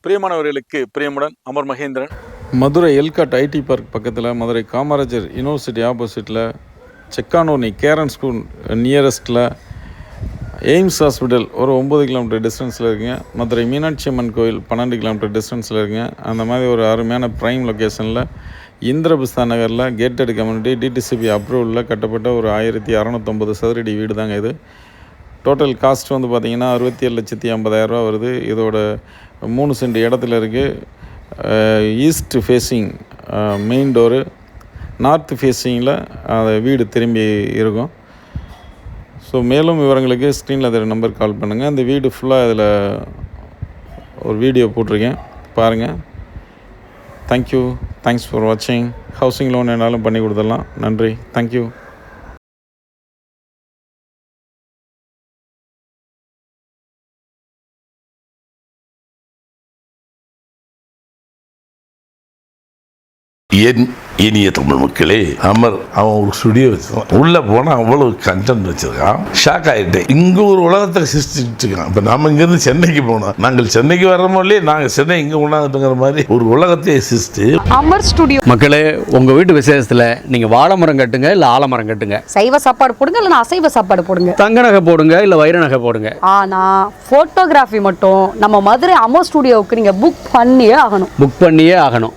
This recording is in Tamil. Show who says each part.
Speaker 1: பிரியமானவர்களுக்கு Priyamudan Amar Mahendran. Madurai ELCOT IT park பக்கத்தில், மதுரை காமராஜர் யூனிவர்சிட்டி ஆப்போசிட்டில், செக்கானோனி கேரன் ஸ்கூல் நியரஸ்ட்டில், எய்ம்ஸ் ஹாஸ்பிட்டல் ஒரு 9 கிலோமீட்டர் டிஸ்டன்ஸில் இருக்குங்க. மதுரை மீனாட்சி அம்மன் கோயில் 12 கிலோமீட்டர் டிஸ்டன்ஸில் இருக்குங்க. அந்த மாதிரி ஒரு அருமையான ப்ரைம் லொக்கேஷனில் இந்திரபிஸ்தா நகரில் கேட்டட் கம்யூனிட்டி டிடிசிபி அப்ரூவலில் கட்டப்பட்ட ஒரு 1650 சதுரடி வீடு தாங்க இது. டோட்டல் காஸ்ட் வந்து பார்த்திங்கன்னா 67,50,000 வருது. இதோட 3 சென்ட் இடத்துல இருக்குது. East facing main door, north ஃபேஸிங்கில் அந்த வீடு திரும்பி இருக்கும். ஸோ மேலும் விவரங்களுக்கு ஸ்க்ரீனில் அதில் நம்பர் கால் பண்ணுங்கள். அந்த வீடு ஃபுல்லாக இதில் ஒரு வீடியோ போட்டிருக்கேன், பாருங்கள். தேங்க்யூ, தேங்க்ஸ் ஃபார் வாட்சிங். ஹவுசிங் லோன் என்னாலும் பண்ணி கொடுத்துடலாம். நன்றி, தேங்க்யூ.
Speaker 2: என் இனிய தமிழ் மக்களே, அமர் அவன் ஒரு ஸ்டுடியோ வச்சிருக்கான். உள்ள போனா அவ்வளவு கண்டென்ட் வச்சிருக்கான். ஷாக் ஆயிட்டேன். இங்க ஒரு உலகத்தை சிருஷ்டிட்டு இருக்கான். இப்ப நாம இங்க இருந்து சென்னைக்கு போனோம். நாங்கள் சென்னைக்கு வர்றோமோ இல்லையே, நாங்க சென்னை இங்க உண்ணாதுங்கிற மாதிரி ஒரு உலகத்தை சிருஷ்டி
Speaker 3: அமர் ஸ்டுடியோ. மக்களே, உங்க வீட்டு விசேஷத்துல நீங்க வாழை மரம் கட்டுங்க, இல்ல ஆலமரம் கட்டுங்க.
Speaker 4: சைவ சாப்பாடு போடுங்க, இல்ல அசைவ சாப்பாடு போடுங்க.
Speaker 3: தங்க நகை போடுங்க, இல்ல வைர நகை போடுங்க.
Speaker 4: ஆனா போட்டோகிராஃபி மட்டும் நம்ம மதுரை அமர் ஸ்டுடியோவுக்கு நீங்க புக் பண்ணியே ஆகணும்.
Speaker 3: புக் பண்ணியே ஆகணும்.